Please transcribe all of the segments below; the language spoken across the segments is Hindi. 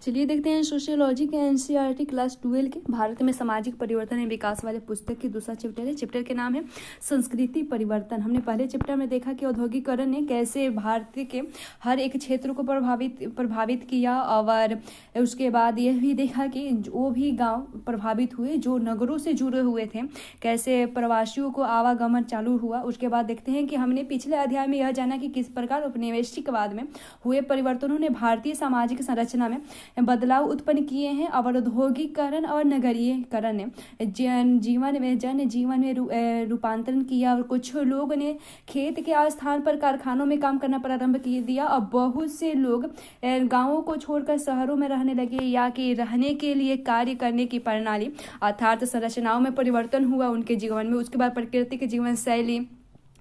चलिए देखते हैं सोशियोलॉजी के एनसीईआरटी क्लास 12 के भारत में सामाजिक परिवर्तन एवं विकास वाले पुस्तक की दूसरा चैप्टर है। चैप्टर के नाम है संस्कृति परिवर्तन। हमने पहले चैप्टर में देखा कि औद्योगिकरण ने कैसे भारत के हर एक क्षेत्र को प्रभावित किया, और उसके बाद यह भी देखा कि वो भी गांव प्रभावित हुए जो नगरों से जुड़े हुए थे, कैसे प्रवासियों को आवागमन चालू हुआ। उसके बाद देखते हैं कि हमने पिछले अध्याय में यह जाना कि किस प्रकार उपनिवेशिकवाद में हुए परिवर्तनों ने भारतीय सामाजिक संरचना में बदलाव उत्पन्न किए हैं, और औद्योगिकरण और नगरीकरण ने जन जीवन में रूपांतरण किया, और कुछ लोगों ने खेत के स्थान पर कारखानों में काम करना प्रारंभ कर दिया, और बहुत से लोग गांवों को छोड़कर शहरों में रहने लगे, या कि रहने के लिए कार्य करने की प्रणाली अर्थात संरचनाओं में परिवर्तन हुआ उनके जीवन में। उसके बाद प्रकृति के जीवन शैली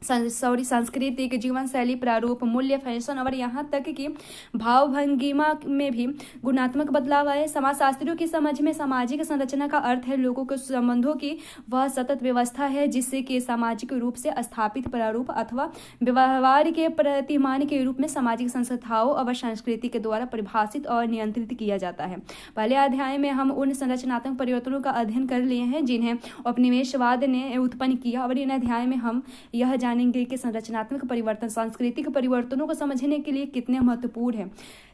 सांस्कृतिक जीवन शैली प्रारूप मूल्य फैशन और यहाँ तक कि भाव भंगिमा में भी गुणात्मक बदलाव आए। समाजशास्त्रियों की समझ में सामाजिक संरचना का अर्थ है लोगों के संबंधों की वह सतत व्यवस्था है जिससे कि सामाजिक रूप से स्थापित प्रारूप अथवा व्यवहार के प्रतिमान के रूप में सामाजिक संस्थाओं और संस्कृति के द्वारा परिभाषित और नियंत्रित किया जाता है। पहले अध्याय में हम उन संरचनात्मक परिवर्तनों का अध्ययन कर लिए हैं जिन्हें उपनिवेशवाद ने उत्पन्न किया, और इन अध्याय में हम यह जानेंगे कि संरचनात्मक परिवर्तन सांस्कृतिक परिवर्तनों को समझने के लिए कितने महत्वपूर्ण है।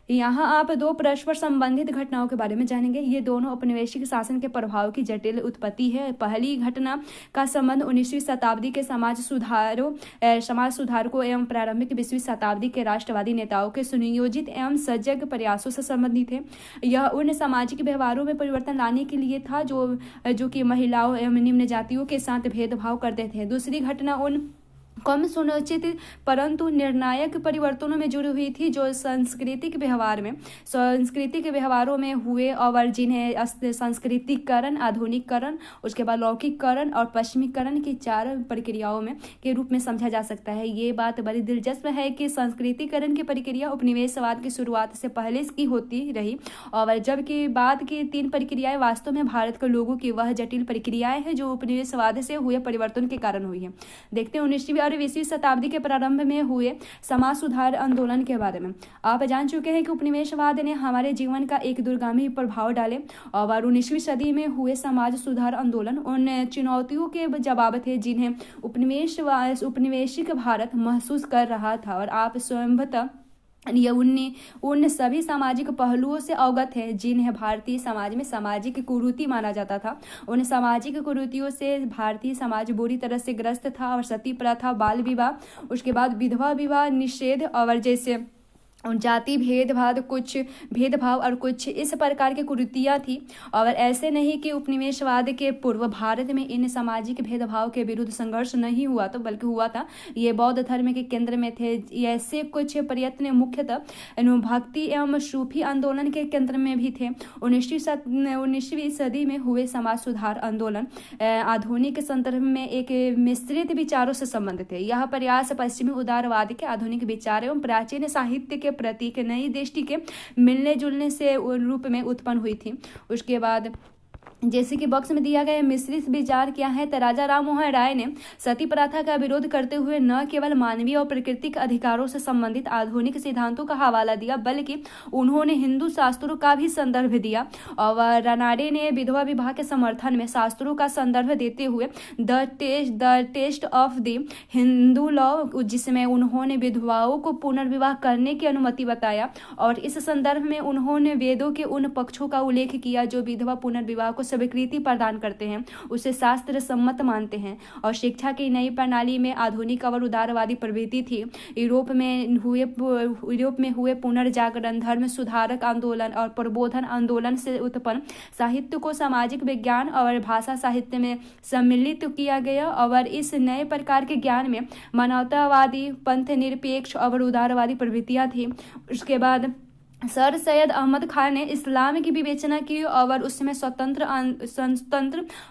यहाँ आप दो परस्पर संबंधित घटनाओं के बारे में जानेंगे। ये दोनों औपनिवेशिक शासन के प्रभाव की जटिल उत्पत्ति है। पहली घटना का संबंध 19वीं शताब्दी के समाज सुधारकों एवं प्रारंभिक 20वीं शताब्दी के राष्ट्रवादी नेताओं के सुनियोजित एवं सजग प्रयासों से संबंधित है। यह उन सामाजिक व्यवहारों में परिवर्तन लाने के लिए था जो कि महिलाओं एवं निम्न जातियों के साथ भेदभाव करते थे। दूसरी घटना उन कम सुनिश्चित परंतु निर्णायक परिवर्तनों में जुड़ी हुई थी जो सांस्कृतिक व्यवहारों में हुए, और जिन्हें सांस्कृतिकरण, आधुनिकीकरण, उसके बाद लौकिकरण और पश्चिमीकरण की चार प्रक्रियाओं में के रूप में समझा जा सकता है। ये बात बड़ी दिलचस्प है कि सांस्कृतिकरण की प्रक्रिया उपनिवेशवाद की शुरुआत से पहले की होती रही, और जबकि बाद की तीन प्रक्रियाएं वास्तव में भारत के लोगों की वह जटिल प्रक्रियाएं हैं जो उपनिवेशवाद से हुए परिवर्तन के कारण हुई है। देखते हैं 19वीं और 20वीं शताब्दी के प्रारंभ में हुए समाज सुधार आंदोलन के बारे में। आप जान चुके हैं कि उपनिवेशवाद ने हमारे जीवन का एक दूरगामी प्रभाव डाले, और 19वीं सदी में हुए समाज सुधार आंदोलन उन चुनौतियों के जवाब थे जिन्हें उपनिवेशिक भारत महसूस कर रहा था, और आप स्वयंभूतः उन सभी सामाजिक पहलुओं से अवगत है जिन्हें भारतीय समाज में सामाजिक कुरीति माना जाता था। उन सामाजिक कुरीतियों से भारतीय समाज बुरी तरह से ग्रस्त था, और सती प्रथा, बाल विवाह, उसके बाद विधवा विवाह निषेध, और जैसे जाति भेदभाव और कुछ इस प्रकार की कुरीतियाँ थी। और ऐसे नहीं कि उपनिवेशवाद के पूर्व भारत में इन सामाजिक भेदभाव के विरुद्ध संघर्ष नहीं हुआ तो बल्कि हुआ था। ये बौद्ध धर्म के केंद्र में थे। ऐसे कुछ प्रयत्न मुख्यतः भक्ति एवं सूफी आंदोलन के केंद्र में भी थे। 19वीं सदी में हुए समाज सुधार आंदोलन आधुनिक संदर्भ में एक मिश्रित विचारों से संबंधित है। यह प्रयास पश्चिमी उदारवाद के आधुनिक विचार एवं प्राचीन साहित्य के प्रति एक नई दृष्टि के मिलने जुलने से रूप में उत्पन्न हुई थी। उसके बाद जैसे कि बॉक्स में दिया गया मिश्रित विचार क्या है, तो राजा राम मोहन राय ने सती प्रथा का विरोध करते हुए न केवल मानवीय और प्राकृतिक अधिकारों से संबंधित आधुनिक सिद्धांतों का हवाला दिया बल्कि उन्होंने हिंदू शास्त्रों का भी संदर्भ दिया। और रानाडे ने विधवा विवाह के समर्थन में शास्त्रों का संदर्भ देते हुए the test of the Hindu law, जिसमें उन्होंने विधवाओं को पुनर्विवाह करने की अनुमति बताया, और इस संदर्भ में उन्होंने वेदों के उन पक्षों का उल्लेख किया जो विधवा पुनर्विवाह को स्वीकृति प्रदान करते हैं, उसे शास्त्र सम्मत मानते हैं। और शिक्षा की नई प्रणाली में आधुनिक और उदारवादी प्रवृत्ति थी। यूरोप में हुए पुनर्जागरण, धर्म सुधारक आंदोलन और प्रबोधन आंदोलन से उत्पन्न साहित्य को सामाजिक विज्ञान और भाषा साहित्य में सम्मिलित किया गया, और इस नए प्रकार के ज्ञान में मानवतावादी, पंथ निरपेक्ष और उदारवादी प्रवृत्तियां थी। उसके बाद सर सैयद अहमद खान ने इस्लाम की विवेचना की और उसमें स्वतंत्र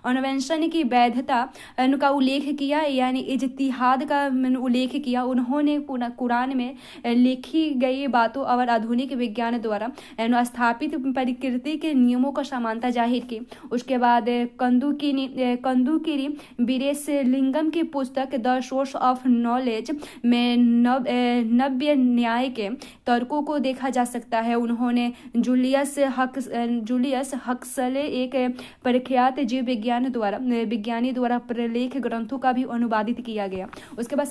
अन्वेषण की वैधता का उल्लेख किया, यानी इज्तिहाद का उल्लेख किया। उन्होंने कुरान में लिखी गई बातों और आधुनिक विज्ञान द्वारा स्थापित प्रकृति के नियमों का समानता जाहिर की। उसके बाद कंदुकिरी वीरेशलिंगम की पुस्तक द सोर्स ऑफ नॉलेज में नव्य न्याय के तर्कों को देखा जा सकता किया है। उन्होंने जूलियस हक्सले एक प्रख्यात जीव विज्ञानी द्वारा प्रलेख ग्रंथों का भी अनुवादित किया गया। उसके बाद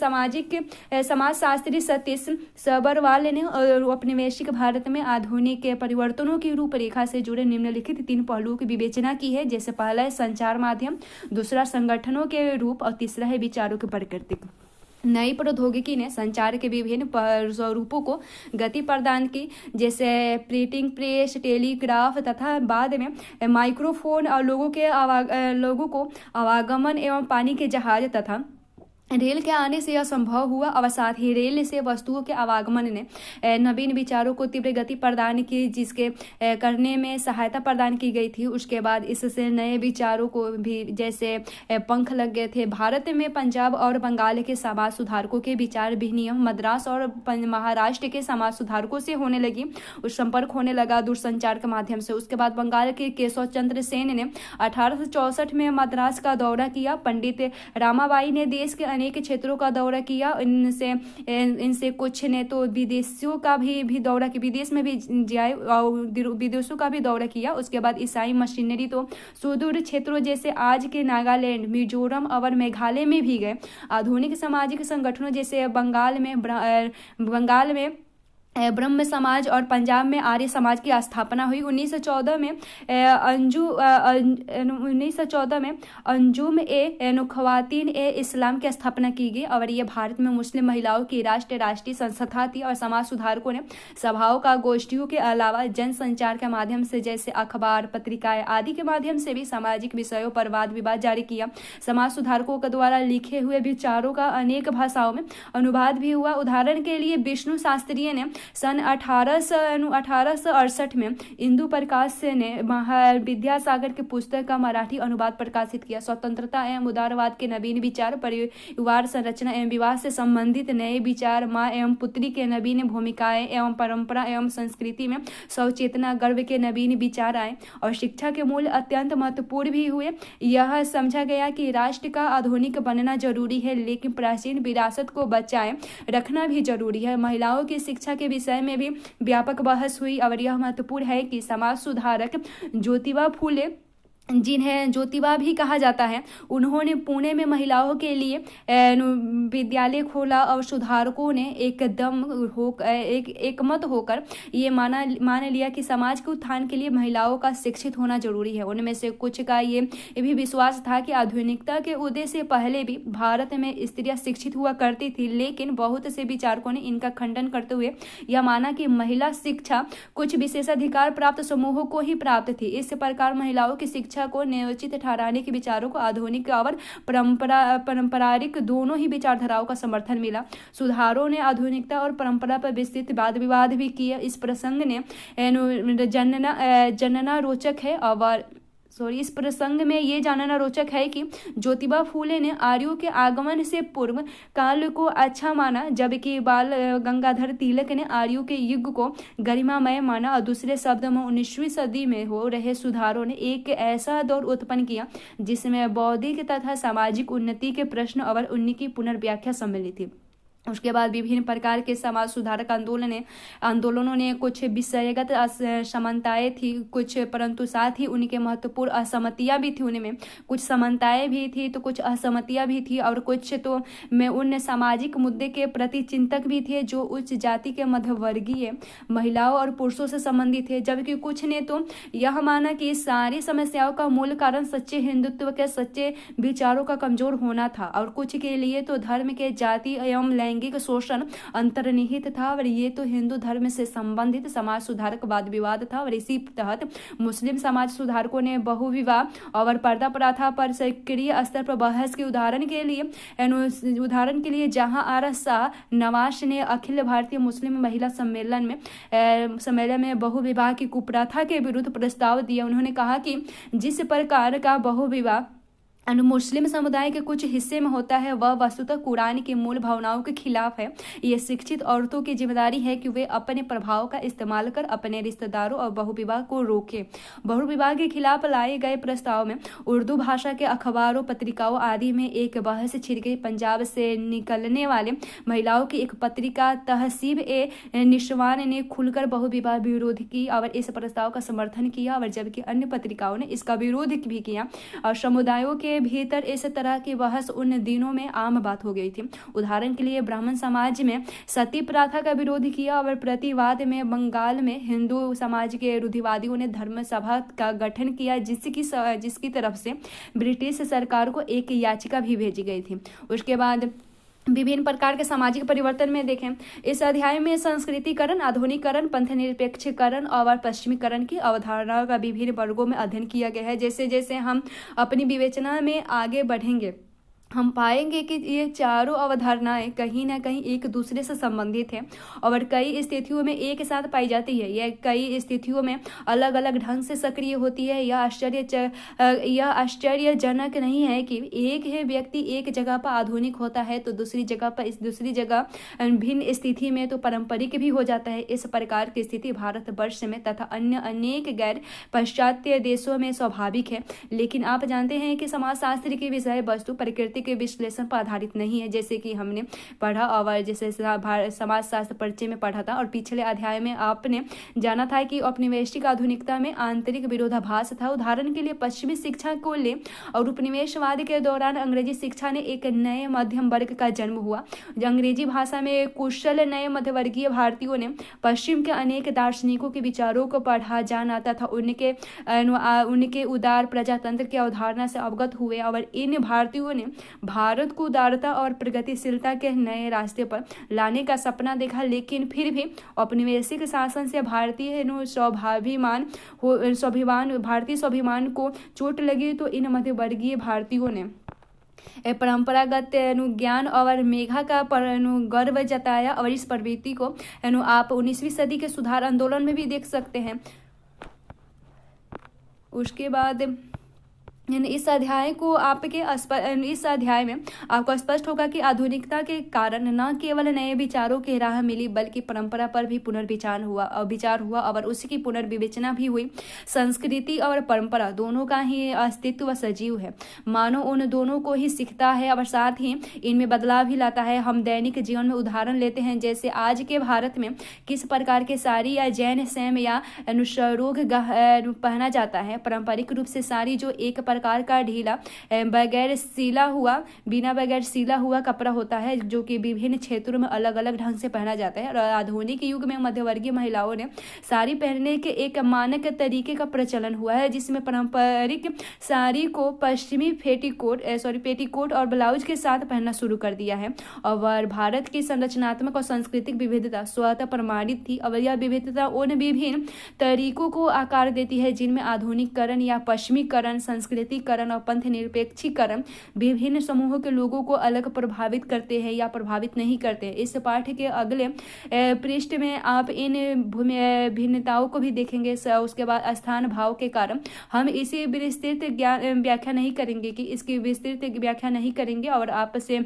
समाजशास्त्री सतीश सबरवाल ने औपनिवेशिक भारत में आधुनिक परिवर्तनों की रूपरेखा से जुड़े निम्नलिखित 3 पहलुओं की विवेचना की है, जैसे पहला है संचार माध्यम, दूसरा संगठनों के रूप और तीसरा है विचारों की प्रकृति। नई प्रौद्योगिकी ने संचार के विभिन्न स्वरूपों को गति प्रदान की, जैसे प्रिंटिंग प्रेस, टेलीग्राफ तथा बाद में माइक्रोफोन और लोगों को आवागमन एवं पानी के जहाज तथा रेल के आने से यह संभव हुआ। और साथ ही रेल से वस्तुओं के आवागमन ने नवीन विचारों को तीव्र गति प्रदान की, जिसके करने में सहायता प्रदान की गई थी। उसके बाद इससे नए विचारों को भी जैसे पंख लग गए थे। भारत में पंजाब और बंगाल के समाज सुधारकों के विचार विनिमय मद्रास और महाराष्ट्र के समाज सुधारकों से होने लगी, उस संपर्क होने लगा दूरसंचार के माध्यम से। उसके बाद बंगाल के केशव चंद्र सेन ने 1864 में मद्रास का दौरा किया। पंडित रामाबाई ने देश के अनेक क्षेत्रों का दौरा किया। इनसे कुछ ने तो विदेशों का भी दौरा किया, विदेश में भी जाए और विदेशों का भी दौरा किया। उसके बाद ईसाई मशीनरी तो सुदूर क्षेत्रों जैसे आज के नागालैंड, मिजोरम और मेघालय में भी गए। आधुनिक सामाजिक संगठनों जैसे बंगाल में ब्रह्म समाज और पंजाब में आर्य समाज की स्थापना हुई। 1914 में अंजुम ख्वातीन इस्लाम की स्थापना की गई और यह भारत में मुस्लिम महिलाओं की राष्ट्रीय संस्था थी। और समाज सुधारकों ने सभाओं का गोष्ठियों के अलावा जन संचार के माध्यम से जैसे अखबार, पत्रिकाएं आदि के माध्यम से भी सामाजिक विषयों पर वाद विवाद जारी किया। समाज सुधारकों के द्वारा लिखे हुए विचारों का अनेक भाषाओं में अनुवाद भी हुआ। उदाहरण के लिए विष्णु शास्त्री ने सन 1868 में इंदु प्रकाश ने विद्यासागर की पुस्तक का मराठी अनुवाद प्रकाशित किया। स्वतंत्रता एवं उदारवाद के नवीन विचार, परिवार संरचना एवं विवाह से संबंधित नए विचार, माँ एवं पुत्री के नवीन भूमिकाएं एवं परंपरा एवं संस्कृति में स्वचेतना गर्व के नवीन विचार आए और शिक्षा के मूल अत्यंत महत्वपूर्ण भी हुए। यह समझा गया कि राष्ट्र का आधुनिक बनना जरूरी है, लेकिन प्राचीन विरासत को बचाए रखना भी जरूरी है। महिलाओं की शिक्षा के विषय में भी व्यापक बहस हुई और यह महत्वपूर्ण है कि समाज सुधारक ज्योतिबा फूले, जिन्हें ज्योतिबा भी कहा जाता है, उन्होंने पुणे में महिलाओं के लिए विद्यालय खोला और सुधारकों ने एकमत होकर ये मान लिया कि समाज के उत्थान के लिए महिलाओं का शिक्षित होना जरूरी है। उनमें से कुछ का ये भी विश्वास था कि आधुनिकता के उदय से पहले भी भारत में स्त्रियां शिक्षित हुआ करती थी, लेकिन बहुत से विचारकों ने इनका खंडन करते हुए यह माना कि महिला शिक्षा कुछ विशेषाधिकार प्राप्त समूहों को ही प्राप्त थी। इस प्रकार महिलाओं की शिक्षा को न्यायोचित ठहराने के विचारों को आधुनिक और पारंपरिक दोनों ही विचारधाराओं का समर्थन मिला। सुधारों ने आधुनिकता और परंपरा पर विस्तृत वाद विवाद भी किया। इस प्रसंग में ये जानना रोचक है कि ज्योतिबा फूले ने आर्यों के आगमन से पूर्व काल को अच्छा माना, जबकि बाल गंगाधर तिलक ने आर्यों के युग को गरिमामय माना। और दूसरे शब्द में 19वीं सदी में हो रहे सुधारों ने एक ऐसा दौर उत्पन्न किया जिसमें बौद्धिक तथा सामाजिक उन्नति के प्रश्न और उनकी पुनर्व्याख्या सम्मिलित थी। उसके बाद विभिन्न प्रकार के समाज सुधारक आंदोलनों ने कुछ विषयगत समानताएं थी कुछ, परंतु साथ ही उनके महत्वपूर्ण असहमतियां भी थी। उनमें कुछ समानताएं भी थी तो कुछ असहमतियां भी थी, और कुछ तो में उन सामाजिक मुद्दे के प्रति चिंतक भी थे जो उच्च जाति के मध्यवर्गीय महिलाओं और पुरुषों से संबंधित थे, जबकि कुछ ने तो यह माना कि सारी समस्याओं का मूल कारण सच्चे हिंदुत्व के सच्चे विचारों का कमजोर होना था, और कुछ के लिए तो धर्म के जाति एवं लैंगिक शोषण अंतर्निहित था, और ये तो हिंदू धर्म से संबंधित समाज सुधारक वाद विवाद था। और इसी तहत मुस्लिम समाज सुधारकों ने बहुविवाह और पर्दा प्रथा पर सक्रिय स्तर पर बहस की। उदाहरण के लिए जहां आर शाह नवाज ने अखिल भारतीय मुस्लिम महिला सम्मेलन में बहुविवाह की कुप्रथा के विरुद्ध प्रस्ताव दिया। उन्होंने कहा कि जिस प्रकार का बहुविवाह मुस्लिम समुदाय के कुछ हिस्से में होता है, वह वस्तुतः कुरान की मूल भावनाओं के खिलाफ है। ये शिक्षित औरतों की जिम्मेदारी है कि वे अपने प्रभाव का इस्तेमाल कर अपने रिश्तेदारों और बहुविवाह को रोकें। बहुविवाह के खिलाफ लाए गए प्रस्ताव में उर्दू भाषा के अखबारों, पत्रिकाओं आदि में एक बहस छिड़ गई। पंजाब से निकलने वाले महिलाओं की एक पत्रिका तहसीब ए निशवान ने खुलकर बहुविवाह विरोध की और इस प्रस्ताव का समर्थन किया, और जबकि अन्य पत्रिकाओं ने इसका विरोध भी किया। और समुदायों के भीतर इस तरह की बहस उन दिनों में आम बात हो गई थी। उदाहरण के लिए ब्राह्मण समाज में सती प्रथा का विरोध किया और प्रतिवाद में बंगाल में हिंदू समाज के रूढ़िवादियों ने धर्म सभा का गठन किया, जिसकी तरफ से ब्रिटिश सरकार को एक याचिका भी भेजी गई थी। उसके बाद विभिन्न प्रकार के सामाजिक परिवर्तन में देखें, इस अध्याय में संस्कृतिकरण, आधुनिकीकरण, पंथनिरपेक्षीकरण और पश्चिमीकरण की अवधारणा का विभिन्न वर्गों में अध्ययन किया गया है। जैसे जैसे हम अपनी विवेचना में आगे बढ़ेंगे, हम पाएंगे कि ये चारों अवधारणाएं कहीं ना कहीं एक दूसरे से संबंधित हैं और कई स्थितियों में एक साथ पाई जाती है। यह कई स्थितियों में अलग अलग ढंग से सक्रिय होती है। यह आश्चर्यजनक नहीं है कि एक ही व्यक्ति एक जगह पर आधुनिक होता है तो दूसरी जगह भिन्न स्थिति में तो पारंपरिक भी हो जाता है। इस प्रकार की स्थिति भारतवर्ष में तथा अन्य अनेक गैर पाश्चात्य देशों में स्वाभाविक है। लेकिन आप जानते हैं कि समाजशास्त्र की विषय वस्तु प्रकृति के विश्लेषण पर आधारित नहीं है, जैसे कि हमने पढ़ा और जैसे समाजशास्त्र परिचय में पढ़ा था। और पिछले अध्याय में आपने जाना था कि औपनिवेशिक आधुनिकता में आंतरिक विरोधाभास था। उदाहरण के लिए पश्चिमी शिक्षा को ले और उपनिवेशवाद के दौरान अंग्रेजी शिक्षा ने एक नए मध्यम वर्ग का जन्म हुआ। अंग्रेजी भाषा में कुशल नए मध्यवर्गीय भारतीयों ने पश्चिम के अनेक दार्शनिकों के विचारों को पढ़ा जाना था, उनके उदार प्रजातंत्र की अवधारणा से अवगत हुए और इन भारतीयों ने भारत को उदारता और प्रगतिशीलता के नए रास्ते पर लाने का सपना देखा। लेकिन फिर भी औपनिवेशिक शासन से भारतीय स्वाभिमान को चोट लगी तो इन मध्यवर्गीय भारतीयों ने परंपरागत ज्ञान और मेघा का गर्व जताया और इस प्रवृत्ति को आप 19वीं सदी के सुधार आंदोलन में भी देख सकते हैं। उसके बाद इस अध्याय में आपको स्पष्ट होगा कि आधुनिकता के कारण न केवल नए विचारों की राह मिली बल्कि परंपरा पर भी पुनर्विचार हुआ और उसकी पुनर्विवेचना भी हुई। संस्कृति और परंपरा दोनों का ही अस्तित्व सजीव है, मानव उन दोनों को ही सीखता है और साथ ही इनमें बदलाव भी लाता है। हम दैनिक जीवन में उदाहरण लेते हैं, जैसे आज के भारत में किस प्रकार के साड़ी या जैन सैम या अनुसरोग पहना जाता है। पारंपरिक रूप से साड़ी जो एक प्रकार का ढीला बिना बगैर सीला हुआ कपड़ा होता है, जो कि विभिन्न क्षेत्रों में अलग अलग ढंग से पहना जाता है। और आधुनिक युग में मध्यवर्गीय महिलाओं ने साड़ी पहनने के एक मानक तरीके का प्रचलन हुआ है, जिसमें पारंपरिक साड़ी को पश्चिमी पेटीकोट और ब्लाउज के साथ पहनना शुरू कर दिया है। और भारत की संरचनात्मक और सांस्कृतिक विविधता स्वतः प्रमाणित थी और यह विविधता उन विभिन्न तरीकों को आकार देती है जिनमें आधुनिकीकरण या पश्चिमीकरण, संस्कृतिकरण और पंथ निरपेक्षीकरण विभिन्न समूहों के लोगों को अलग प्रभावित करते हैं या प्रभावित नहीं करते हैं। इस पाठ के अगले पृष्ठ में आप इन भिन्नताओं को भी देखेंगे। उसके बाद स्थान भाव के कारण हम इसे विस्तृत व्याख्या नहीं करेंगे और आपसे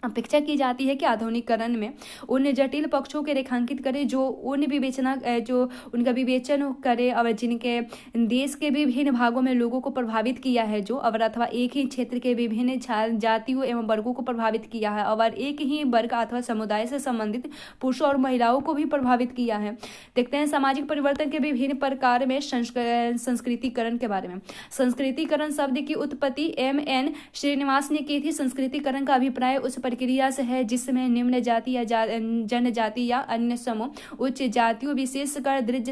अपेक्षा की जाती है कि आधुनिकीकरण में उन जटिल पक्षों के रेखांकित करे जो उनका विवेचन करे और जिनके देश के विभिन्न भागों में लोगों को प्रभावित किया है, जो अथवा एक ही क्षेत्र के विभिन्न जातियों एवं वर्गों को प्रभावित किया है और एक ही वर्ग अथवा समुदाय से संबंधित पुरुषों और महिलाओं को भी प्रभावित किया है। देखते हैं सामाजिक परिवर्तन के विभिन्न प्रकार में संस्कृतिकरण के बारे में। संस्कृतिकरण शब्द की उत्पत्ति M.N. श्रीनिवास ने की थी। संस्कृतिकरण का अभिप्राय उस प्रक्रिया से है जिसमें निम्न जाति या जनजाति या अन्य समूह उच्च जातियों विशेषकर दृढ़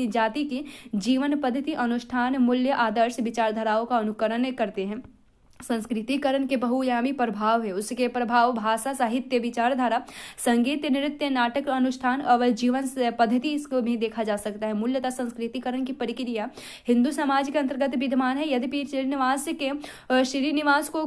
जाति की जीवन पद्धति, अनुष्ठान, मूल्य, आदर्श, विचारधाराओं का अनुकरण करते हैं। संस्कृतिकरण के बहुआयामी प्रभाव है। उसके प्रभाव भाषा, साहित्य, विचारधारा, संगीत, नृत्य, नाटक, अनुष्ठान और जीवन पद्धति इसको भी देखा जा सकता है। मूल्यतः संस्कृतिकरण की प्रक्रिया हिंदू समाज के अंतर्गत विद्यमान है। यद्यपि श्रीनिवास को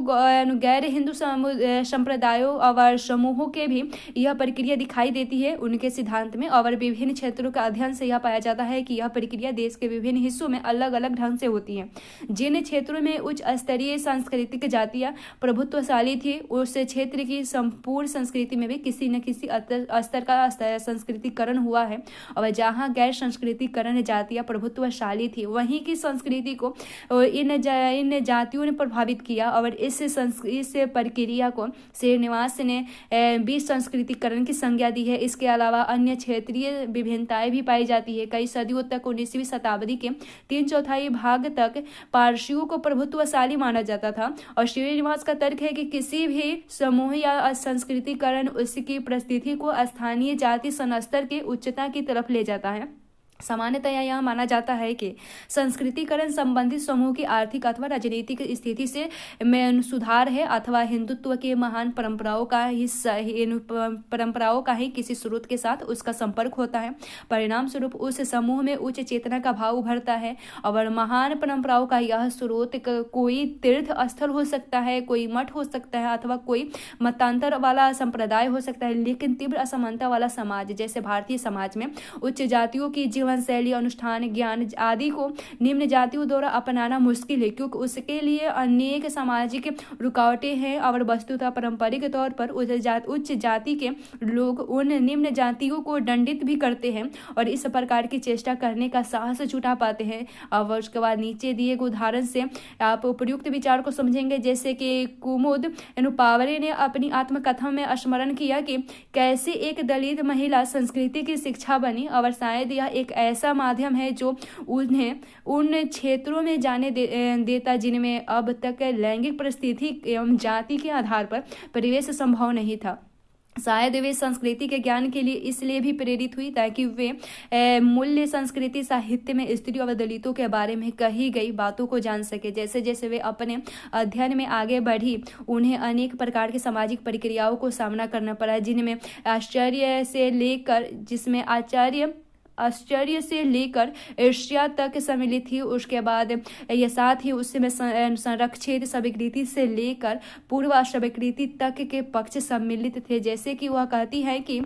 गैर हिंदू संप्रदायों और समूहों के भी यह प्रक्रिया दिखाई देती है। उनके सिद्धांत में और विभिन्न क्षेत्रों का अध्ययन से यह पाया जाता है कि यह प्रक्रिया देश के विभिन्न हिस्सों में अलग अलग ढंग से होती है। जिन क्षेत्रों में उच्च स्तरीय सांस्कृतिक सांस्कृतिक जातियां प्रभुत्वशाली थी, उस क्षेत्र की संपूर्ण संस्कृति में भी किसी न किसी स्तर का संस्कृतिकरण हुआ है। और जहाँ गैर संस्कृतिकरण जातियां प्रभुत्वशाली थी, वहीं की संस्कृति को इन जातियों ने प्रभावित किया। और इस प्रक्रिया को श्रीनिवास ने विसंस्कृतिकरण की संज्ञा दी है। इसके अलावा अन्य क्षेत्रीय विभिन्नताएं भी पाई जाती है। कई सदियों तक 19वीं शताब्दी के 3/4 भाग तक पारसियों को प्रभुत्वशाली माना जाता था। और श्रीनिवास का तर्क है कि किसी भी समूह या संस्कृतिकरण उसकी परिस्थिति को स्थानीय जाति स्तर के उच्चता की तरफ ले जाता है। सामान्यतया यह माना जाता है कि संस्कृतिकरण संबंधित समूह की आर्थिक अथवा राजनीतिक स्थिति से में सुधार है, अथवा हिंदुत्व के महान परंपराओं का ही किसी स्रोत के साथ उसका संपर्क होता है। परिणाम स्वरूप उस समूह में उच्च चेतना का भाव उभरता है। और महान परंपराओं का यह स्रोत कोई तीर्थ स्थल हो सकता है, कोई मठ हो सकता है, अथवा कोई मतांतर वाला संप्रदाय हो सकता है। लेकिन तीव्र असमानता वाला समाज जैसे भारतीय समाज में उच्च जातियों की जीवन शैली, अनुष्ठान, ज्ञान आदि को निम्न जातियों द्वारा अपनाना मुश्किल है, क्योंकि उसके लिए अनेक सामाजिक रुकावटें हैं। और वस्तुतः पारंपरिक तौर पर उच्च जाति के लोग उन निम्न जातियों को दंडित भी करते हैं और इस प्रकार की चेष्टा करने का साहस जुटा पाते हैं। अब उसके बाद नीचे दिए गए उदाहरण से आप उपयुक्त विचार को समझेंगे। जैसे कि कुमुद पावरे ने अपनी आत्मकथा में स्मरण किया कि कैसे एक दलित महिला संस्कृति की शिक्षा बनी। और शायद यह एक ऐसा माध्यम है जो उन्हें उन क्षेत्रों में जाने देता जिनमें अब तक लैंगिक परिस्थिति एवं जाति के आधार पर प्रवेश संभव नहीं था। शायद वे संस्कृति के ज्ञान के लिए इसलिए भी प्रेरित हुई ताकि वे मूल्य संस्कृति साहित्य में स्त्री और दलितों के बारे में कही गई बातों को जान सके। जैसे जैसे वे अपने अध्ययन में आगे बढ़ी, उन्हें अनेक प्रकार की सामाजिक प्रक्रियाओं को सामना करना पड़ा, जिसमें आश्चर्य से लेकर ईर्ष्या तक सम्मिलित थी। उसके बाद यह साथ ही उसमें संरक्षित स्वीकृति से लेकर पूर्व स्वीकृति तक के पक्ष सम्मिलित थे। जैसे कि वह कहती है कि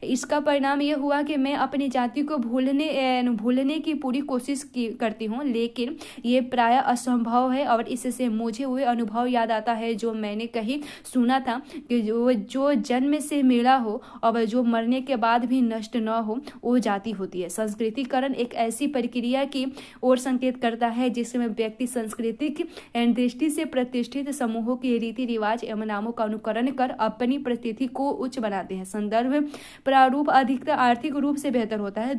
इसका परिणाम यह हुआ कि मैं अपनी जाति को भूलने की पूरी कोशिश करती हूँ, लेकिन ये प्राय असंभव है। और इससे मुझे वह अनुभव याद आता है जो मैंने कहीं सुना था कि जो जन्म से मिला हो और जो मरने के बाद भी नष्ट न हो, वो जाति होती है। संस्कृतिकरण एक ऐसी प्रक्रिया की ओर संकेत करता है जिसमें व्यक्ति सांस्कृतिक दृष्टि से प्रतिष्ठित समूहों के रीति रिवाज एवं नामों का अनुकरण कर अपनी परिस्थिति को उच्च बनाते हैं। संदर्भ प्रारूप अधिकतर आर्थिक रूप से बेहतर होता है।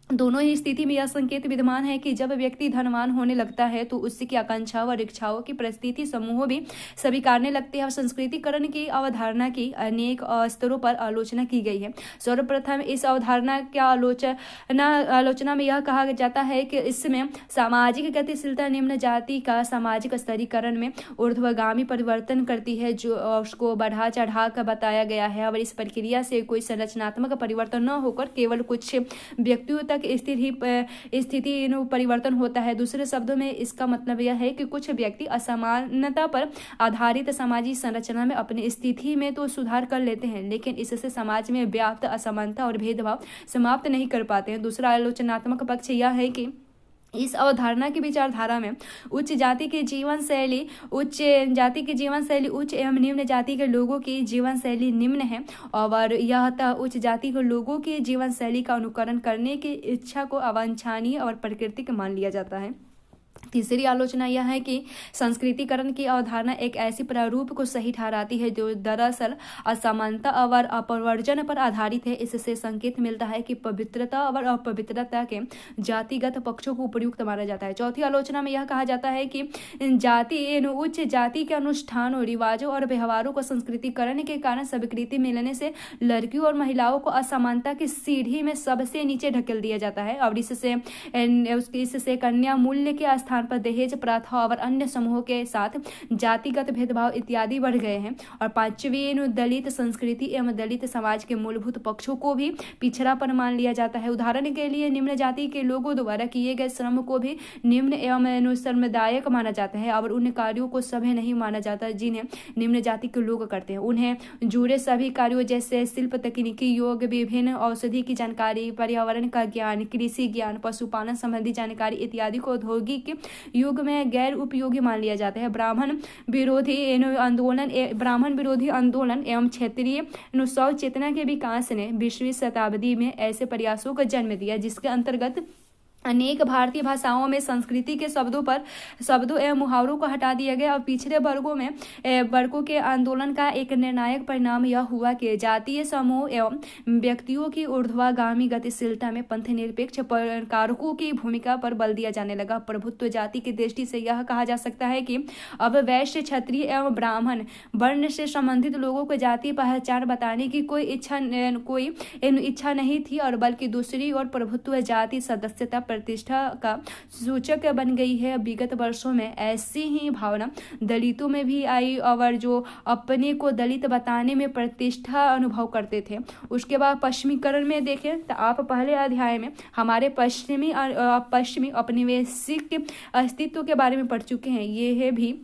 दोनों ही स्थिति में यह संकेत विद्यमान है कि जब व्यक्ति धनवान होने लगता है तो उसकी आकांक्षाओं और इच्छाओं की परिस्थिति समूह भी स्वीकारने लगते हैं। और संस्कृतिकरण की अवधारणा की अनेक स्तरों पर आलोचना की गई है। सर्वप्रथम इस अवधारणा की आलोचना में यह कहा जाता है कि इसमें सामाजिक गतिशीलता निम्न जाति का सामाजिक स्तरीकरण में ऊर्ध्वगामी परिवर्तन करती है, जो उसको बढ़ा चढ़ा कर बताया गया है। और इस प्रक्रिया से कोई संरचनात्मक परिवर्तन न होकर केवल कुछ व्यक्तियों तक स्थिति परिवर्तन होता है। दूसरे शब्दों में इसका मतलब यह है कि कुछ व्यक्ति असमानता पर आधारित सामाजिक संरचना में अपनी स्थिति में तो सुधार कर लेते हैं, लेकिन इससे समाज में व्याप्त असमानता और भेदभाव समाप्त नहीं कर पाते हैं। दूसरा आलोचनात्मक पक्ष यह है कि इस अवधारणा की विचारधारा में उच्च जाति की जीवन शैली उच्च एवं निम्न जाति के लोगों की जीवन शैली निम्न है, और यह उच्च जाति के लोगों की जीवन शैली का अनुकरण करने की इच्छा को अवांछनीय और प्राकृतिक मान लिया जाता है। तीसरी आलोचना यह है कि संस्कृतिकरण की अवधारणा एक ऐसी प्रारूप को सही ठहराती है जो दरअसल असमानता और अपवर्जन पर आधारित है। इससे संकेत मिलता है कि पवित्रता और अपवित्रता के जातिगत पक्षों को उपयुक्त माना जाता है। चौथी आलोचना में यह कहा जाता है कि उच्च जाति के अनुष्ठानों, रिवाजों और व्यवहारों को संस्कृतिकरण के कारण स्वीकृति मिलने से लड़कियों और महिलाओं को असमानता की सीढ़ी में सबसे नीचे ढकेल दिया जाता है। और इससे कन्या मूल्य के स्थान पर दहेज प्रथा और अन्य समूहों के साथ जातिगत भेदभाव इत्यादि बढ़ गए हैं। और पांचवी, दलित संस्कृति एवं दलित समाज के मूलभूत पक्षों को भी पिछड़ापन मान लिया जाता है। उदाहरण के लिए निम्न जाति के लोगों द्वारा किए गए श्रम को भी निम्न एवं श्रमदायक माना जाता है, और उन कार्यों को सभ्य नहीं माना जाता जिन्हें निम्न जाति के लोग करते हैं। उन्हें जुड़े सभी कार्यों जैसे शिल्प, तकनीकी, योग, विभिन्न औषधि की जानकारी, पर्यावरण का ज्ञान, कृषि ज्ञान, पशुपालन संबंधी जानकारी इत्यादि को औद्योगिक युग में गैर उपयोगी मान लिया जाता है। ब्राह्मण विरोधी आंदोलन एवं क्षेत्रीय शौच चेतना के विकास ने 20वीं शताब्दी में ऐसे प्रयासों को जन्म दिया जिसके अंतर्गत अनेक भारतीय भाषाओं में संस्कृति के शब्दों एवं मुहावरों को हटा दिया गया और पिछड़े वर्गों के आंदोलन का एक निर्णायक परिणाम यह हुआ कि जातीय समूह एवं व्यक्तियों की ऊर्ध्वगामी गतिशीलता में पंथ निरपेक्ष कारकों की भूमिका पर बल दिया जाने लगा। प्रभुत्व जाति की दृष्टि से यह कहा जा सकता है कि अब वैश्य, क्षत्रिय एवं ब्राह्मण वर्ण से संबंधित लोगों को जातीय पहचान बताने की कोई इच्छा नहीं थी और बल्कि दूसरी ओर प्रभुत्व जाति सदस्यता प्रतिष्ठा का सूचक बन गई है। विगत वर्षों में ऐसी ही भावना दलितों में भी आई और जो अपने को दलित बताने में प्रतिष्ठा अनुभव करते थे। उसके बाद पश्चिमीकरण में देखें तो आप पहले अध्याय में हमारे पश्चिमी औपनिवेशिक अस्तित्व के बारे में पढ़ चुके हैं। ये है भी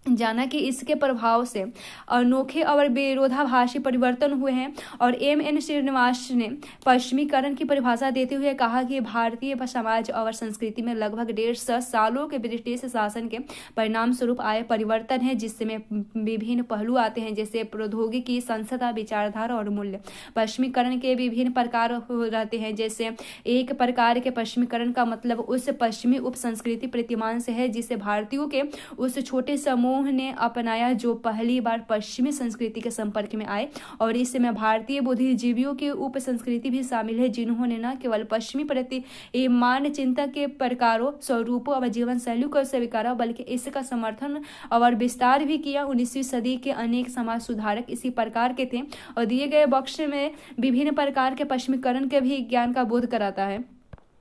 जाना कि इसके प्रभाव से अनोखे और विरोधाभासी परिवर्तन हुए हैं। और M.N. श्रीनिवास ने पश्चिमीकरण की परिभाषा देते हुए कहा कि भारतीय समाज और संस्कृति में लगभग 150 सालों के ब्रिटिश शासन के परिणाम स्वरूप आए परिवर्तन है जिसमें विभिन्न पहलू आते हैं जैसे प्रौद्योगिकी, संस्था, विचारधारा और मूल्य। पश्चिमीकरण के विभिन्न प्रकार रहते हैं। जैसे एक प्रकार के पश्चिमीकरण का मतलब उस पश्चिमी उप संस्कृति प्रतिमान से है जिसे भारतीयों के उस छोटे समूह ने अपनाया जो पहली बार पश्चिमी संस्कृति के संपर्क में आए और इसमें भारतीय बुद्धिजीवियों की उप संस्कृति भी शामिल है जिन्होंने न केवल पश्चिमी प्रतिमान चिंतन के प्रकारों, स्वरूपों और जीवन शैलियों को स्वीकारा बल्कि इसका समर्थन और विस्तार भी किया। 19वीं सदी के अनेक समाज सुधारक इसी प्रकार के थे और दिए गए बॉक्स में विभिन्न प्रकार के पश्चिमीकरण के भी ज्ञान का बोध कराता है।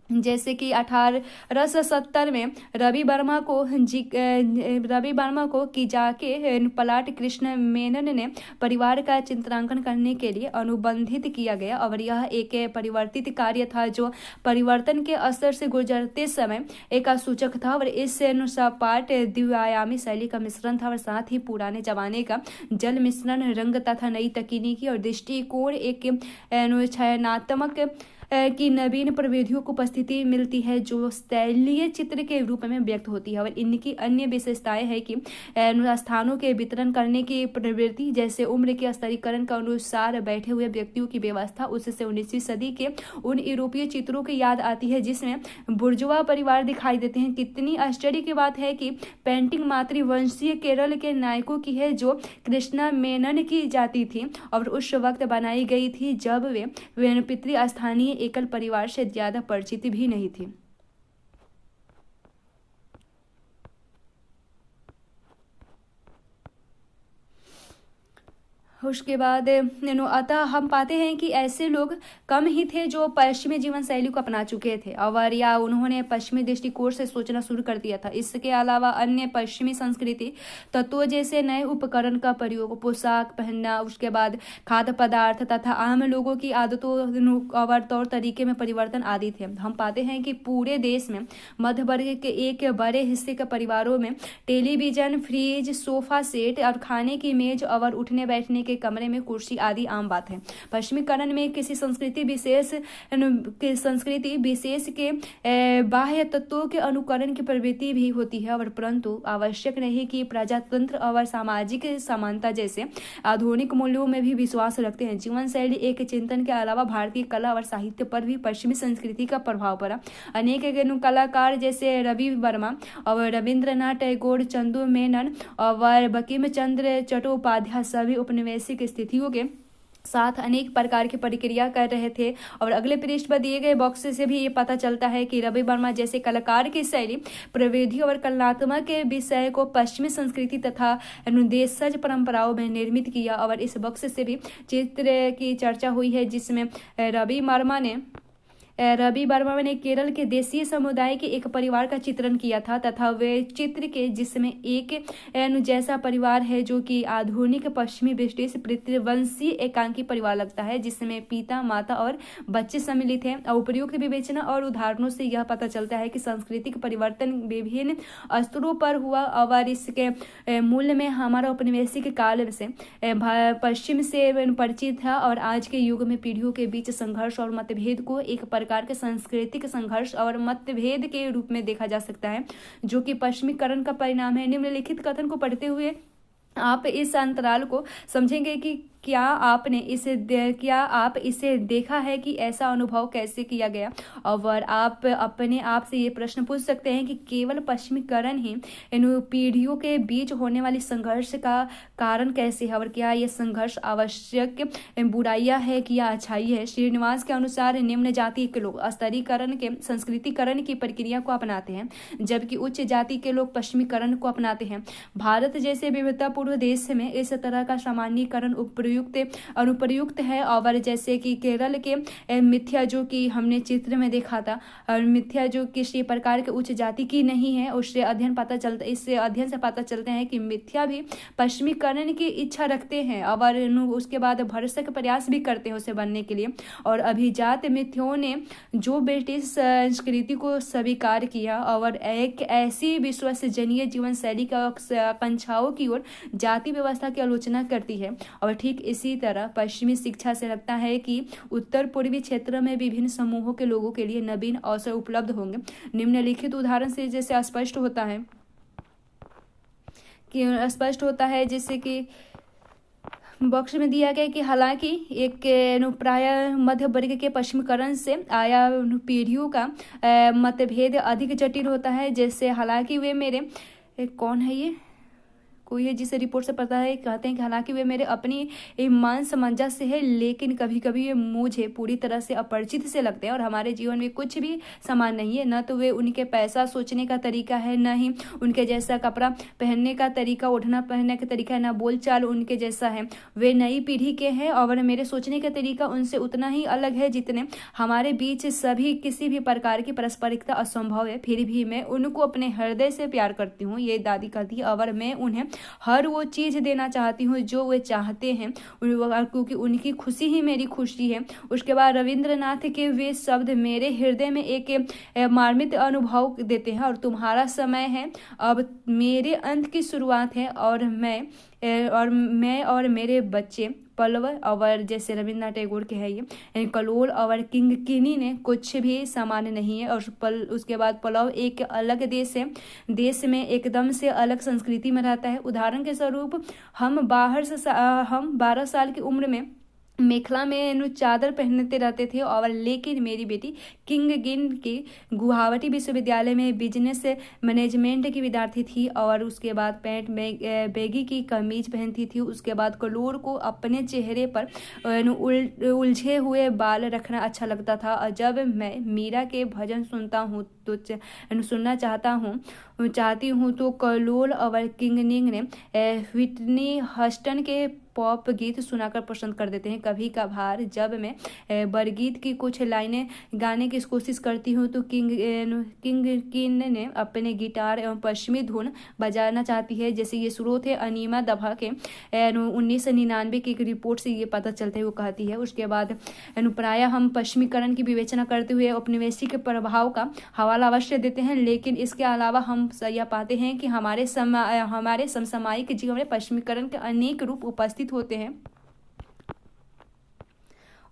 जैसे कि 1870 में रवि वर्मा को की जाके पलाट कृष्ण मेनन ने परिवार का चित्रांकन करने के लिए अनुबंधित किया गया और यह एक परिवर्तित कार्य था जो परिवर्तन के असर से गुजरते समय एक सूचक था और इस सपाट द्विआयामी शैली का मिश्रण था और साथ ही पुराने जमाने का जल मिश्रण, रंग तथा नई तकनीकी और दृष्टिकोण एक चयनात्मक की नवीन प्रविधियों को उपस्थिति मिलती है जो स्थलीय चित्र के रूप में व्यक्त होती है। और इनकी अन्य विशेषताएं है कि स्थानों के वितरण करने की प्रवृत्ति जैसे उम्र के स्तरीकरण के अनुसार बैठे हुए व्यक्तियों की व्यवस्था उससे 19वीं सदी के उन यूरोपीय चित्रों की याद आती है जिसमें बुर्जुआ परिवार दिखाई देते हैं। कितनी आश्चर्य की बात है कि पेंटिंग मातृवंशीय केरल के नायकों की है जो कृष्णा मेनन की जाती थी और उस वक्त बनाई गई थी जब वे पितृस्थानीय एकल परिवार से ज्यादा परिचित भी नहीं थी। उसके बाद अतः हम पाते हैं कि ऐसे लोग कम ही थे जो पश्चिमी जीवन शैली को अपना चुके थे और या उन्होंने पश्चिमी दृष्टिकोण से सोचना शुरू कर दिया था। इसके अलावा अन्य पश्चिमी संस्कृति तत्वों जैसे नए उपकरण का प्रयोग, पोशाक पहनना, उसके बाद खाद्य पदार्थ तथा आम लोगों की आदतों और तौर तरीके में परिवर्तन आदि थे। हम पाते हैं कि पूरे देश में मध्य वर्ग के एक बड़े हिस्से के परिवारों में टेलीविजन, फ्रिज, सोफा सेट और खाने की मेज और उठने बैठने के कमरे में कुर्सी आदि आम बात है। पश्चिमीकरण में किसी संस्कृति विशेष के बाह्य तत्वों के अनुकरण की प्रवृत्ति भी होती है और परंतु आवश्यक नहीं कि प्रजातंत्र और सामाजिक समानता जैसे आधुनिक मूल्यों में भी विश्वास रखते हैं। जीवन शैली एक चिंतन के अलावा भारतीय कला और साहित्य पर भी पश्चिमी संस्कृति का प्रभाव पड़ा। अनेक कलाकार जैसे रवि वर्मा और रविंद्रनाथ टैगोर, चंदू मेनन और बंकिम चंद्र चट्टोपाध्याय सभी उपनिवेशिक स्थितियों के साथ अनेक प्रकार की प्रक्रिया कर रहे थे। और अगले पृष्ठ पर दिए गए बॉक्स से भी ये पता चलता है कि रवि वर्मा जैसे कलाकार की शैली, प्रविधि और कलात्मक के विषय को पश्चिमी संस्कृति तथा देशज परंपराओं में निर्मित किया। और इस बॉक्स से भी चित्र की चर्चा हुई है जिसमें रवि वर्मा ने केरल के देशीय समुदाय के एक परिवार का चित्रण किया था तथा वे चित्र के जिसमें एक जैसा परिवार है जो कि आधुनिक पश्चिमी ब्रिटिश पितृवंशीय एकांकी परिवार लगता है जिसमें पिता, माता और बच्चे सम्मिलित हैं। उपयुक्त विवेचना और उदाहरणों से यह पता चलता है कि सांस्कृतिक परिवर्तन विभिन्न स्तरों पर हुआ और इसके मूल में हमारा औपनिवेशिक काल से पश्चिम से परिचित था और आज के युग में पीढ़ियों के बीच संघर्ष और मतभेद को एक प्रकार के सांस्कृतिक संघर्ष और मतभेद के रूप में देखा जा सकता है, जो कि पश्चिमीकरण का परिणाम है। निम्नलिखित कथन को पढ़ते हुए आप इस अंतराल को समझेंगे कि क्या आप इसे देखा है कि ऐसा अनुभव कैसे किया गया। और आप अपने आप से ये प्रश्न पूछ सकते हैं कि केवल पश्चिमीकरण ही इन पीढ़ियों के बीच होने वाली संघर्ष का कारण कैसे है, और क्या ये संघर्ष आवश्यक बुराइयां है कि या अच्छाई है। श्रीनिवास के अनुसार निम्न जाति के लोग स्तरीकरण के संस्कृतिकरण की प्रक्रिया को अपनाते हैं, जबकि उच्च जाति के लोग पश्चिमीकरण को अपनाते हैं। भारत जैसे विविधतापूर्ण देश में इस तरह का सामान्यीकरण अनुप्रयुक्त है। और जैसे कि केरल के मिथ्या, जो कि हमने चित्र में देखा था, और मिथ्या जो किसी प्रकार के उच्च जाति की नहीं है, इससे अध्ययन से पता चलता है कि मिथ्या भी पश्चिमीकरण की इच्छा रखते हैं और उसके बाद भरसक प्रयास भी करते हैं उसे बनने के लिए। और अभिजात मिथ्यों ने जो ब्रिटिश संस्कृति को स्वीकार किया और एक ऐसी विश्वसनीय जीवन शैली का आकांक्षाओं की ओर जाति व्यवस्था की आलोचना करती है। और ठीक इसी तरह पश्चिमी शिक्षा से लगता है कि उत्तर पूर्वी क्षेत्र में विभिन्न समूहों के लोगों के लिए नवीन अवसर उपलब्ध होंगे। निम्नलिखित उदाहरण से जैसे स्पष्ट होता है जैसे कि बॉक्स में दिया गया कि हालांकि एक प्राय मध्य वर्ग के पश्चिमीकरण से आया पीढ़ियों का मतभेद अधिक जटिल होता है। जैसे हालांकि वे मेरे कौन है ये कोई है जिसे रिपोर्ट से पता है, कहते हैं कि हालांकि वे मेरे अपनी मान सामंजस्य है, लेकिन कभी कभी ये मुझे पूरी तरह से अपरिचित से लगते हैं और हमारे जीवन में कुछ भी समान नहीं है। न तो वे उनके पैसा सोचने का तरीका है, न ही उनके जैसा कपड़ा पहनने का तरीका, उठना पहनने का तरीका है, न बोलचाल उनके जैसा है। वे नई पीढ़ी के हैं और मेरे सोचने का तरीका उनसे उतना ही अलग है जितने हमारे बीच सभी किसी भी प्रकार की पारस्परिकता असंभव है। फिर भी मैं उनको अपने हृदय से प्यार करती हूँ, ये दादी कहती है, और मैं उन्हें हर वो चीज देना चाहती हूँ जो वे चाहते हैं, क्योंकि उनकी खुशी ही मेरी खुशी है। उसके बाद रविंद्रनाथ के वे शब्द मेरे हृदय में एक मार्मिक अनुभव देते हैं। और तुम्हारा समय है, अब मेरे अंत की शुरुआत है, और मैं और मेरे बच्चे पल्लव, और जैसे रविन्द्रनाथ टैगोर के है ये कलोल और किंगकिनी ने कुछ भी समान नहीं है। और उसके बाद पल्लव एक अलग देश है, देश में एकदम से अलग संस्कृति में रहता है। उदाहरण के स्वरूप हम 12 साल की उम्र में मेखला में चादर पहनते रहते थे, और लेकिन मेरी बेटी किंगगिन की गुवाहाटी विश्वविद्यालय में बिजनेस मैनेजमेंट की विद्यार्थी थी, और उसके बाद पैंट बैगी की कमीज पहनती थी। उसके बाद कलोर को अपने चेहरे पर उलझे हुए बाल रखना अच्छा लगता था। और जब मैं मीरा के भजन सुनना चाहती हूँ तो कलोल और किंगनिंग ने व्हिटनी हस्टन के पॉप गीत सुनाकर पसंद कर देते हैं। कभी कभार जब मैं बरगीत की कुछ लाइनें गाने की कोशिश करती हूँ तो किंग ने अपने गिटार एवं पश्चिमी धुन बजाना चाहती है। जैसे ये स्रोत है अनीमा दभा के 1999 की एक रिपोर्ट से ये पता चलता है, वो कहती है। उसके बाद प्राय हम पश्चिमीकरण की विवेचना करते हुए औपनिवेशिक के प्रभाव का हवाला अवश्य देते हैं, लेकिन इसके अलावा हम यह पाते हैं कि हमारे समसामयिक जीवन में पश्चिमीकरण के अनेक रूप उपस्थित होते हैं।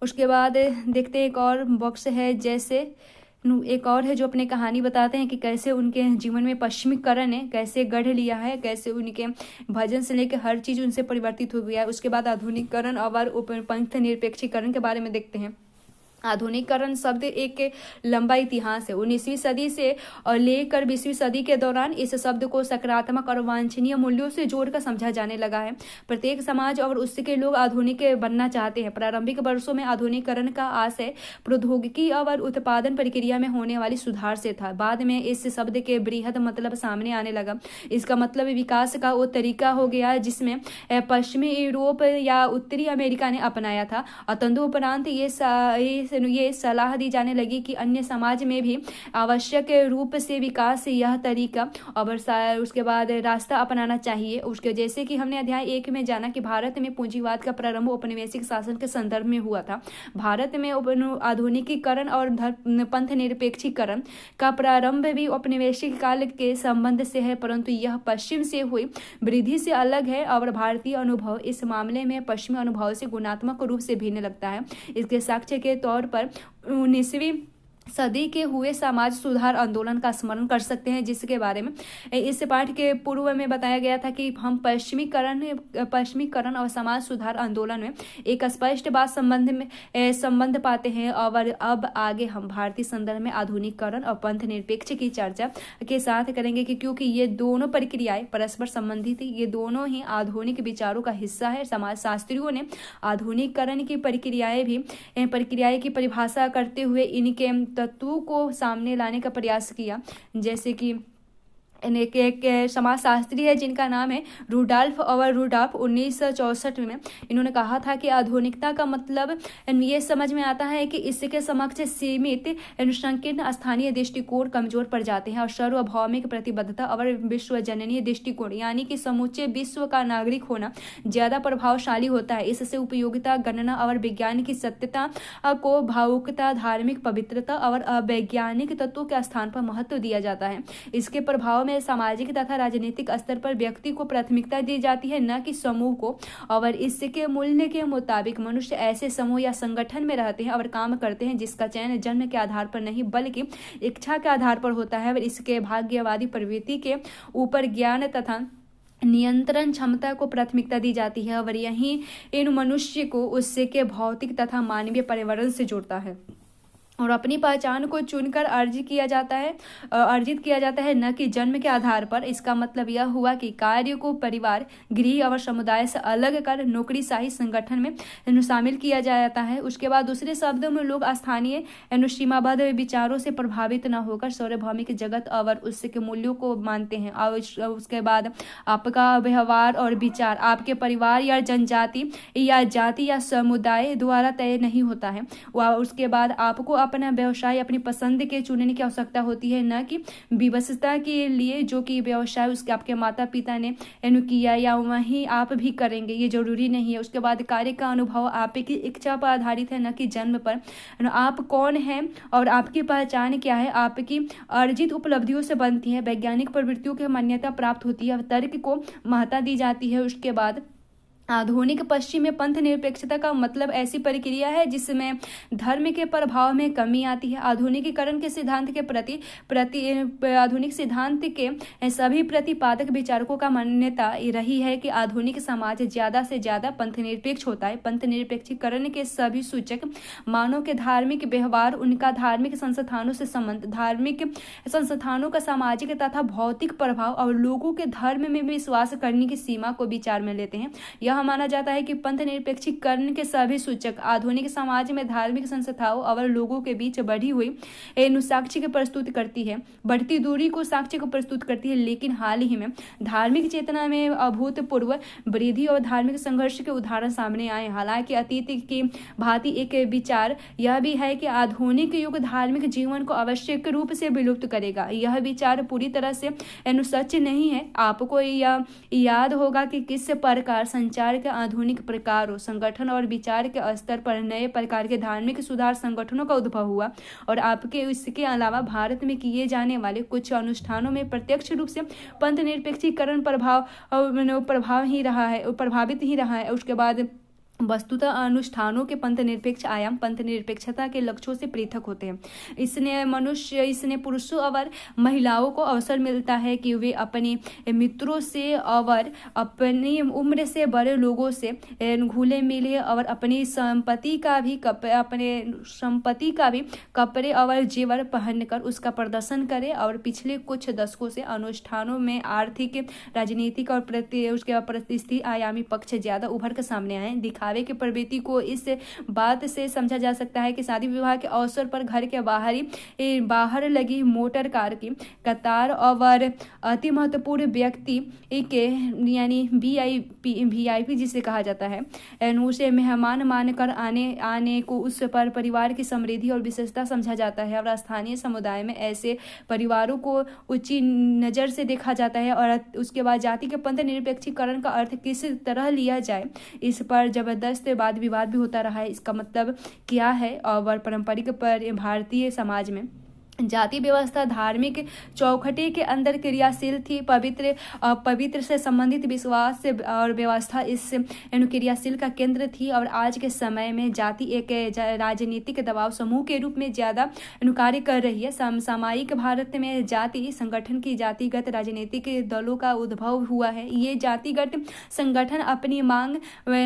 उसके बाद देखते हैं एक और बॉक्स है, जैसे एक और है जो अपने कहानी बताते हैं कि कैसे उनके जीवन में पश्चिमीकरण है कैसे गढ़ लिया है, कैसे उनके भजन से लेकर हर चीज उनसे परिवर्तित हो गया है। उसके बाद आधुनिकीकरण और पंथ निरपेक्षीकरण के बारे में देखते हैं। आधुनिकीकरण शब्द एक लंबा इतिहास है। 19वीं सदी से और लेकर 20वीं सदी के दौरान इस शब्द को सकारात्मक और वांछनीय मूल्यों से जोड़कर समझा जाने लगा है। प्रत्येक समाज और उसके लोग आधुनिक बनना चाहते हैं। प्रारंभिक वर्षों में आधुनिकीकरण का आशय प्रौद्योगिकी और उत्पादन प्रक्रिया में होने वाली सुधार से था। बाद में इस शब्द के बृहद मतलब सामने आने लगा। इसका मतलब विकास का वो तरीका हो गया जिसमें पश्चिमी यूरोप या उत्तरी अमेरिका ने अपनाया था। और तदुपरांत ये सलाह दी जाने लगी कि अन्य समाज में भी आवश्यक रूप से विकास यह तरीका और उसके बाद रास्ता अपनाना चाहिए। उसके जैसे कि हमने अध्याय 1 में जाना कि भारत में पूंजीवाद का प्रारंभ औपनिवेशिक शासन के संदर्भ में हुआ था। भारत में आधुनिकीकरण और पंथ निरपेक्षीकरण का प्रारंभ भी औपनिवेशिक काल के संबंध से है, परंतु यह पश्चिम से हुई वृद्धि से अलग है और भारतीय अनुभव इस मामले में पश्चिमी अनुभव से गुणात्मक रूप से भिन्न लगता है। इसके साक्ष्य के तौर पर 19वीं सदी के हुए समाज सुधार आंदोलन का स्मरण कर सकते हैं, जिसके बारे में इस पाठ के पूर्व में बताया गया था कि हम पश्चिमीकरण और समाज सुधार आंदोलन में एक स्पष्ट बात संबंध पाते हैं। और अब आगे हम भारतीय संदर्भ में आधुनिकीकरण और पंथ निरपेक्ष की चर्चा के साथ करेंगे कि क्योंकि ये दोनों प्रक्रियाएं परस्पर संबंधित थी, ये दोनों ही आधुनिक विचारों का हिस्सा है। समाज शास्त्रियों ने आधुनिकीकरण की प्रक्रियाएं की परिभाषा करते हुए इनके तत्वों को सामने लाने का प्रयास किया, जैसे कि एक समाजशास्त्री है जिनका नाम है रुडॉल्फ 1964 में इन्होंने कहा था कि आधुनिकता का मतलब ये समझ में आता है कि इसके समक्ष सीमित संकीर्ण स्थानीय दृष्टिकोण कमजोर पड़ जाते हैं और सार्वभौमिक प्रतिबद्धता और विश्वजननीय दृष्टिकोण यानी कि समूचे विश्व का नागरिक होना ज्यादा प्रभावशाली होता है। इससे उपयोगिता, गणना और विज्ञान की सत्यता को भावुकता, धार्मिक पवित्रता और वैज्ञानिक तत्वों के स्थान पर महत्व दिया जाता है। इसके प्रभाव में सामाजिक तथा राजनीतिक स्तर पर व्यक्ति को प्राथमिकता दी जाती है, न कि समूह को। और इसके मूल्य के मुताबिक मनुष्य ऐसे समूह या संगठन में रहते हैं और काम करते हैं जिसका चयन जन्म के आधार पर नहीं बल्कि इच्छा के आधार पर होता है। और इसके भाग्यवादी प्रवृत्ति के ऊपर ज्ञान तथा नियंत्रण क्षमता को प्राथमिकता दी जाती है और यही इन मनुष्य को उससे के भौतिक तथा मानवीय पर्यावरण से जोड़ता है और अपनी पहचान को चुनकर अर्जित किया जाता है, न कि जन्म के आधार पर। इसका मतलब यह हुआ कि कार्य को परिवार, गृह और समुदाय से अलग कर नौकरीशाही संगठन में शामिल किया जाता है। उसके बाद दूसरे शब्दों में लोग स्थानीय सीमाबद्ध विचारों से प्रभावित न होकर सार्वभौमिक जगत और उसके मूल्यों को मानते हैं। और उसके बाद आपका व्यवहार और विचार आपके परिवार या जनजाति या जाति या समुदाय द्वारा तय नहीं होता है। उसके बाद आपको अपना व्यवसाय अपनी पसंद के चुनने की आवश्यकता होती है, न कि विवशता के लिए जो कि व्यवसाय उसके आपके माता पिता ने किया या वहीं आप भी करेंगे, ये जरूरी नहीं है। उसके बाद कार्य का अनुभव आपकी इच्छा पर आधारित है, न कि जन्म पर। आप कौन हैं और आपकी पहचान क्या है आपकी अर्जित उपलब्धियों से बनती है। वैज्ञानिक प्रवृत्तियों की मान्यता प्राप्त होती है, तर्क को महत्ता दी जाती है। उसके बाद आधुनिक पश्चिम में पंथ निरपेक्षता का मतलब ऐसी प्रक्रिया है जिसमें धर्म के प्रभाव में कमी आती है। आधुनिकीकरण के सिद्धांत के आधुनिक सिद्धांत के सभी प्रतिपादक विचारकों का मान्यता रही है कि आधुनिक समाज ज्यादा से ज्यादा पंथ निरपेक्ष होता है। पंथ निरपेक्षीकरण के सभी सूचक मानव के धार्मिक व्यवहार, उनका धार्मिक संस्थानों से संबंध, धार्मिक संस्थानों का सामाजिक तथा भौतिक प्रभाव और लोगों के धर्म में विश्वास करने की सीमा को विचार में लेते हैं। यह माना जाता है कि पंथ निरपेक्षीकरण के सभी सूचक आधुनिक समाज में धार्मिक संस्थाओं और लोगों के बीच बढ़ी हुई साक्ष्य की प्रस्तुत करती है, बढ़ती दूरी को साक्ष्य को प्रस्तुत करती है। लेकिन हाल ही में धार्मिक चेतना में अभूतपूर्व वृद्धि और धार्मिक संघर्ष के उदाहरण सामने आए। हालांकि अतीत की भांति एक विचार यह भी है कि आधुनिक युग धार्मिक जीवन को आवश्यक रूप से विलुप्त करेगा। यह विचार पूरी तरह से सच नहीं है। आपको यह याद होगा कि किस प्रकार संचार के आधुनिक प्रकारों, संगठन और विचार के स्तर पर नए प्रकार के धार्मिक सुधार संगठनों का उद्भव हुआ और आपके इसके अलावा भारत में किए जाने वाले कुछ अनुष्ठानों में प्रत्यक्ष रूप से पंथ निरपेक्षीकरण प्रभावित ही रहा है। उसके बाद वस्तुतः अनुष्ठानों के पंथ निरपेक्ष आयाम पंथ निरपेक्षता के लक्ष्यों से पृथक होते हैं। इसने पुरुषों और महिलाओं को अवसर मिलता है कि वे अपने मित्रों से और अपनी उम्र से बड़े लोगों से घुले मिले और अपनी संपत्ति का भी कपड़े और जेवर पहनकर उसका प्रदर्शन करें। और पिछले कुछ दशकों से अनुष्ठानों में आर्थिक, राजनीतिक और प्रतिष्ठित आयामी पक्ष ज्यादा उभर कर सामने आए। दिखावे की प्रवृत्ति को इस बात से समझा जा सकता है कि शादी विवाह के अवसर पर घर के बाहर लगी मोटर कार की कतार और अति महत्वपूर्ण व्यक्ति के यानी VIP जिसे कहा जाता है, उसे मेहमान मानकर आने को उस पर परिवार की समृद्धि और विशेषता समझा जाता है। और स्थानीय समुदाय में ऐसे परिवारों को ऊंची नजर से देखा जाता है। और उसके बाद जाति के पंथ निरपेक्षीकरण का अर्थ किस तरह लिया जाए, इस पर जबरदस्त वाद विवाद भी होता रहा है। इसका मतलब क्या है और पारंपरिक भारतीय समाज में जाति व्यवस्था धार्मिक चौखटे के अंदर क्रियाशील थी। पवित्र से संबंधित विश्वास से और व्यवस्था इस क्रियाशील का केंद्र थी। और आज के समय में जाति एक राजनीतिक दबाव समूह के रूप में ज्यादा कार्य कर रही है। सामयिक भारत में जाति संगठन की जातिगत राजनीतिक दलों का उद्भव हुआ है। ये जातिगत संगठन अपनी मांग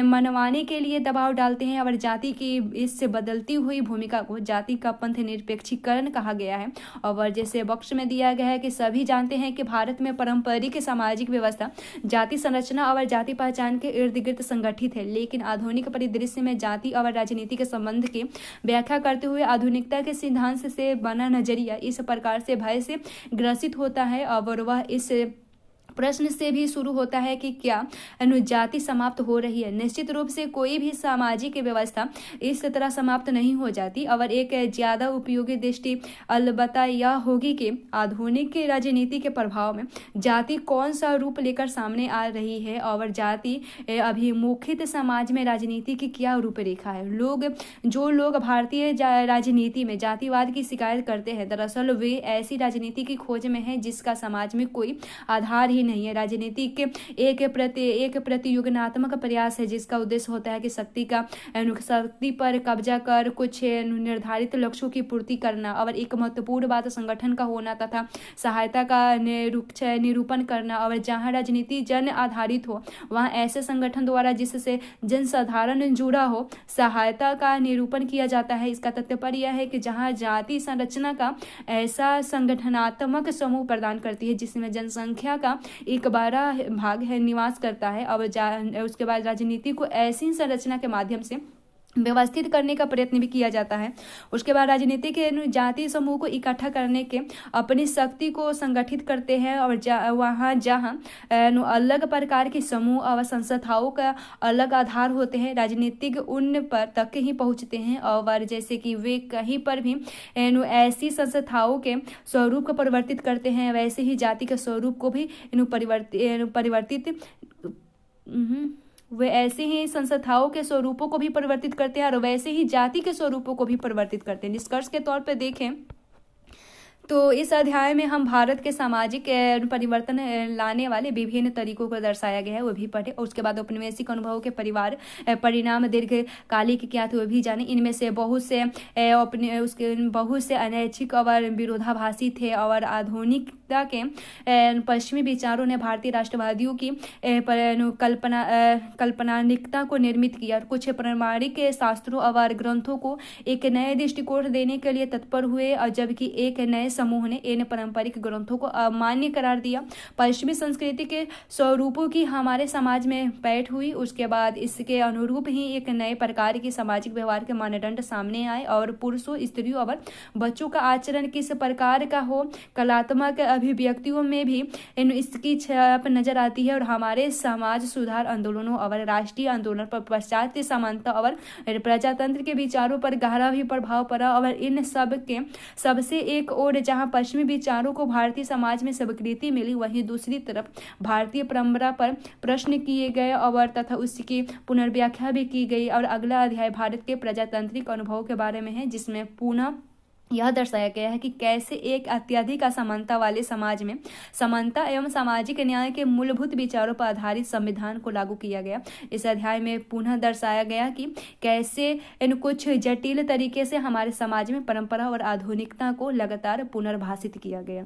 मनवाने के लिए दबाव डालते हैं और जाति की इस बदलती हुई भूमिका को जाति का पंथ निरपेक्षीकरण कहा गया है। और जैसे बॉक्स में दिया गया है कि सभी जानते हैं कि भारत में पारंपरिक सामाजिक व्यवस्था जाति संरचना और जाति पहचान के इर्द गिर्द संगठित है, लेकिन आधुनिक परिदृश्य में जाति और राजनीति के संबंध की व्याख्या करते हुए आधुनिकता के सिद्धांत से बना नजरिया इस प्रकार से भय से ग्रसित होता है और वह इस प्रश्न से भी शुरू होता है कि क्या जाति समाप्त हो रही है। निश्चित रूप से कोई भी सामाजिक व्यवस्था इस तरह समाप्त नहीं हो जाती। और एक ज्यादा उपयोगी दृष्टि अलबत्ता यह होगी कि आधुनिक राजनीति के प्रभाव में जाति कौन सा रूप लेकर सामने आ रही है और जाति अभिमुखित समाज में राजनीति की क्या रूपरेखा है। जो लोग भारतीय राजनीति में जातिवाद की शिकायत करते हैं, दरअसल वे ऐसी राजनीति की खोज में है जिसका समाज में कोई आधार ही नहीं है। राजनीति के एक प्रतियोगितात्मक प्रयास है जिसका उद्देश्य होता है कि शक्ति पर कब्जा कर कुछ निर्धारित लक्ष्यों की पूर्ति करना। और एक महत्वपूर्ण बात संगठन का होना तथा सहायता का निरूपण करना। और जहां राजनीति जन आधारित हो वहां ऐसे संगठन द्वारा जिससे जनसाधारण जुड़ा हो सहायता का निरूपण किया जाता है। इसका तात्पर्य यह है कि जहां जाति संरचना का ऐसा संगठनात्मक समूह प्रदान करती है जिसमें जनसंख्या का एक बड़ा भाग है निवास करता है। और उसके बाद राजनीति को ऐसी संरचना के माध्यम से व्यवस्थित करने का प्रयत्न भी किया जाता है। उसके बाद राजनीति के जाति समूह को इकट्ठा करने के अपनी शक्ति को संगठित करते हैं। और वहाँ जहाँ अलग प्रकार के समूह और संस्थाओं का अलग आधार होते हैं, राजनीतिक उन पर तक ही पहुँचते हैं। और जैसे कि वे कहीं पर भी ऐसी संस्थाओं के स्वरूप को परिवर्तित करते हैं, वैसे ही जाति के स्वरूप को भी वे ऐसे ही संस्थाओं के स्वरूपों को भी परिवर्तित करते हैं और वैसे ही जाति के स्वरूपों को भी परिवर्तित करते हैं। निष्कर्ष के तौर पर देखें तो इस अध्याय में हम भारत के सामाजिक परिवर्तन लाने वाले विभिन्न तरीकों को दर्शाया गया है, वो भी पढ़े। और उसके बाद औपनिवेशिक अनुभवों के परिणाम दीर्घकालिक क्या थे वो भी जाने। इनमें से बहुत से अनैच्छिक और विरोधाभासी थे। और आधुनिकता के पश्चिमी विचारों ने भारतीय राष्ट्रवादियों की कल्पनानिकता को निर्मित किया और कुछ प्रामाणिक शास्त्रों और ग्रंथों को एक नए दृष्टिकोण देने के लिए तत्पर हुए, और जबकि एक नए समूह ने इन पारंपरिक ग्रंथों को अमान्य करार दिया। पश्चिमी संस्कृति के स्वरूपों की हमारे समाज में पैठ हुई। उसके बाद इसके अनुरूप ही एक नए प्रकार की सामाजिक व्यवहार के मानदंड सामने आए और पुरुषों, स्त्रियों और बच्चों का आचरण किस प्रकार का हो, कलात्मक अभिव्यक्तियों में भी इसकी छाप नजर आती है। और हमारे समाज सुधार आंदोलनों और राष्ट्रीय आंदोलन पर पाश्चात्य समानता और प्रजातंत्र के विचारों पर गहरा भी प्रभाव पड़ा। और इन सब के सबसे एक और जहां पश्चिमी विचारों को भारतीय समाज में स्वीकृति मिली, वहीं दूसरी तरफ भारतीय परंपरा पर प्रश्न किए गए और तथा उसकी पुनर्व्याख्या भी की गई। और अगला अध्याय भारत के प्रजातांत्रिक अनुभव के बारे में है, जिसमें पुनः यह दर्शाया गया है कि कैसे एक अत्यधिक असमानता वाले समाज में समानता एवं सामाजिक न्याय के मूलभूत विचारों पर आधारित संविधान को लागू किया गया। इस अध्याय में पुनः दर्शाया गया कि कैसे इन कुछ जटिल तरीके से हमारे समाज में परंपरा और आधुनिकता को लगातार पुनर्भाषित किया गया।